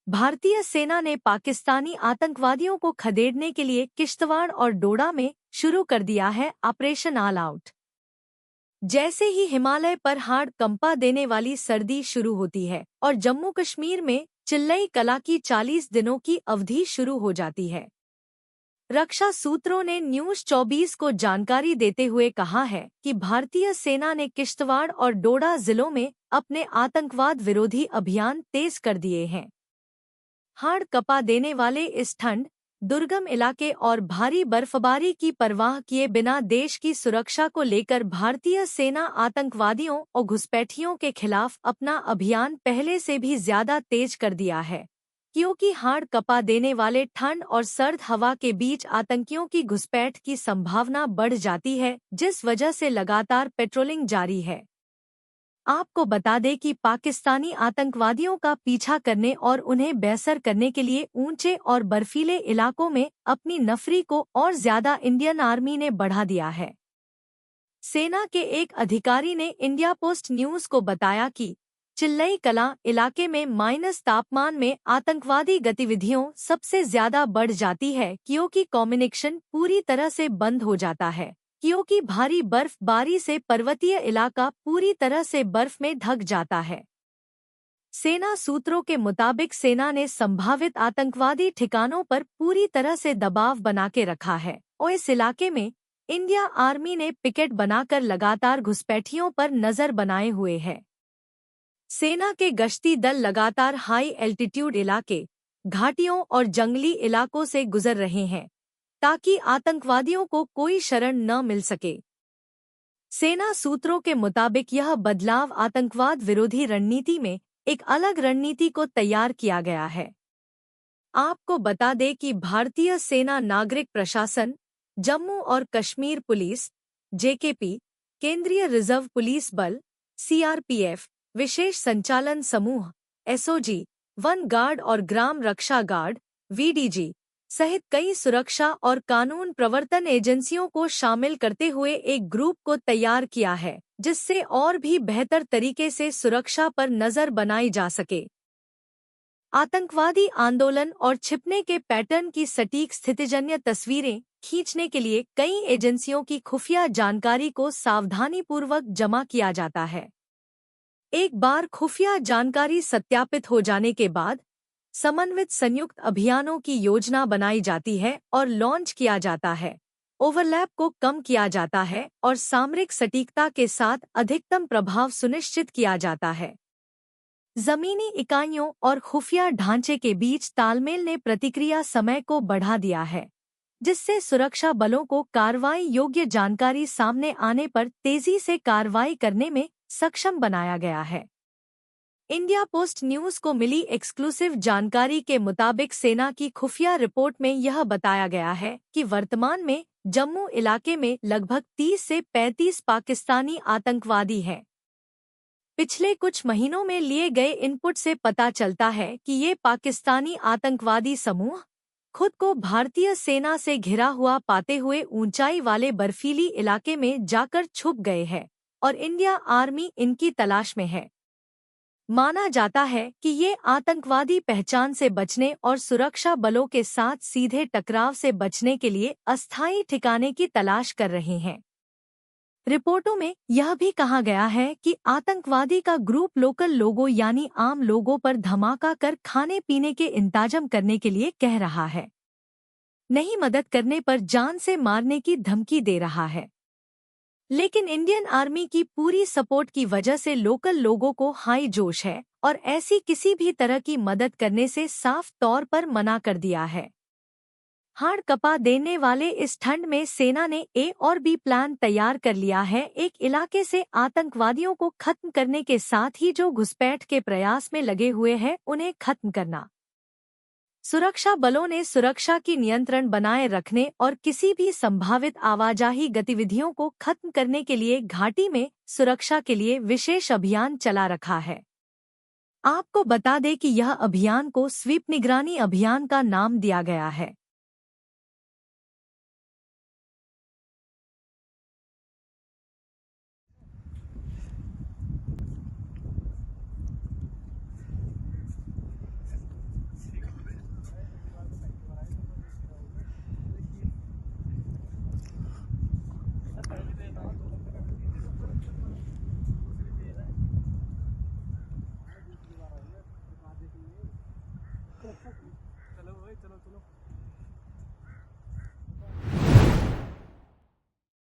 भारतीय सेना ने पाकिस्तानी आतंकवादियों को खदेड़ने के लिए किश्तवाड़ और डोडा में शुरू कर दिया है ऑपरेशन ऑल आउट। जैसे ही हिमालय पर हाड़ कंपा देने वाली सर्दी शुरू होती है और जम्मू कश्मीर में चिल्लई कला की 40 दिनों की अवधि शुरू हो जाती है। रक्षा सूत्रों ने न्यूज़ 24 को जानकारी देते हुए कहा है कि भारतीय सेना ने किश्तवाड़ और डोडा जिलों में अपने आतंकवाद विरोधी अभियान तेज कर दिए हैं। हाड़ कपा देने वाले इस ठंड, दुर्गम इलाके और भारी बर्फबारी की परवाह किए बिना देश की सुरक्षा को लेकर भारतीय सेना आतंकवादियों और घुसपैठियों के खिलाफ अपना अभियान पहले से भी ज्यादा तेज कर दिया है, क्योंकि हाड़ कपा देने वाले ठंड और सर्द हवा के बीच आतंकियों की घुसपैठ की संभावना बढ़ जाती है, जिस वजह से लगातार पेट्रोलिंग जारी है। आपको बता दें कि पाकिस्तानी आतंकवादियों का पीछा करने और उन्हें बेअसर करने के लिए ऊंचे और बर्फीले इलाकों में अपनी नफरी को और ज्यादा इंडियन आर्मी ने बढ़ा दिया है। सेना के एक अधिकारी ने इंडिया पोस्ट न्यूज को बताया कि चिल्लई कला इलाके में माइनस तापमान में आतंकवादी गतिविधियों सबसे ज्यादा बढ़ जाती है, क्योंकि कम्युनिकेशन पूरी तरह से बंद हो जाता है, क्योंकि भारी बर्फबारी से पर्वतीय इलाका पूरी तरह से बर्फ में ढक जाता है। सेना सूत्रों के मुताबिक सेना ने संभावित आतंकवादी ठिकानों पर पूरी तरह से दबाव बना के रखा है और इस इलाके में इंडिया आर्मी ने पिकेट बनाकर लगातार घुसपैठियों पर नजर बनाए हुए है। सेना के गश्ती दल लगातार हाई एल्टीट्यूड इलाके, घाटियों और जंगली इलाकों से गुजर रहे हैं, ताकि आतंकवादियों को कोई शरण न मिल सके। सेना सूत्रों के मुताबिक यह बदलाव आतंकवाद विरोधी रणनीति में एक अलग रणनीति को तैयार किया गया है। आपको बता दें कि भारतीय सेना नागरिक प्रशासन, जम्मू और कश्मीर पुलिस, जेकेपी, केंद्रीय रिजर्व पुलिस बल, सीआरपीएफ, विशेष संचालन समूह, एसओजी, वन गार्ड और ग्राम रक्षा गार्ड, वीडीजी सहित कई सुरक्षा और कानून प्रवर्तन एजेंसियों को शामिल करते हुए एक ग्रुप को तैयार किया है, जिससे और भी बेहतर तरीके से सुरक्षा पर नजर बनाई जा सके। आतंकवादी आंदोलन और छिपने के पैटर्न की सटीक स्थितिजन्य तस्वीरें खींचने के लिए कई एजेंसियों की खुफिया जानकारी को सावधानीपूर्वक जमा किया जाता है। एक बार खुफिया जानकारी सत्यापित हो जाने के बाद समन्वित संयुक्त अभियानों की योजना बनाई जाती है और लॉन्च किया जाता है। ओवरलैप को कम किया जाता है और सामरिक सटीकता के साथ अधिकतम प्रभाव सुनिश्चित किया जाता है। जमीनी इकाइयों और खुफिया ढांचे के बीच तालमेल ने प्रतिक्रिया समय को बढ़ा दिया है, जिससे सुरक्षा बलों को कार्रवाई योग्य जानकारी सामने आने पर तेजी से कार्रवाई करने में सक्षम बनाया गया है। इंडिया पोस्ट न्यूज को मिली एक्सक्लूसिव जानकारी के मुताबिक सेना की खुफिया रिपोर्ट में यह बताया गया है कि वर्तमान में जम्मू इलाके में लगभग 30 से 35 पाकिस्तानी आतंकवादी हैं। पिछले कुछ महीनों में लिए गए इनपुट से पता चलता है कि ये पाकिस्तानी आतंकवादी समूह खुद को भारतीय सेना से घिरा हुआ पाते हुए ऊंचाई वाले बर्फीली इलाके में जाकर छुप गए हैं और इंडिया आर्मी इनकी तलाश में है। माना जाता है कि ये आतंकवादी पहचान से बचने और सुरक्षा बलों के साथ सीधे टकराव से बचने के लिए अस्थायी ठिकाने की तलाश कर रहे हैं। रिपोर्टों में यह भी कहा गया है कि आतंकवादी का ग्रुप लोकल लोगों यानी आम लोगों पर धमाका कर खाने पीने के इंतजाम करने के लिए कह रहा है, नहीं मदद करने पर जान से मारने की धमकी दे रहा है। लेकिन इंडियन आर्मी की पूरी सपोर्ट की वजह से लोकल लोगों को हाई जोश है और ऐसी किसी भी तरह की मदद करने से साफ तौर पर मना कर दिया है। हाड़ कपा देने वाले इस ठंड में सेना ने ए और बी प्लान तैयार कर लिया है, एक इलाके से आतंकवादियों को खत्म करने के साथ ही जो घुसपैठ के प्रयास में लगे हुए हैं उन्हें खत्म करना। सुरक्षा बलों ने सुरक्षा की नियंत्रण बनाए रखने और किसी भी संभावित आवाजाही गतिविधियों को खत्म करने के लिए घाटी में सुरक्षा के लिए विशेष अभियान चला रखा है। आपको बता दें कि यह अभियान को स्वीप निगरानी अभियान का नाम दिया गया है। चलो चलो।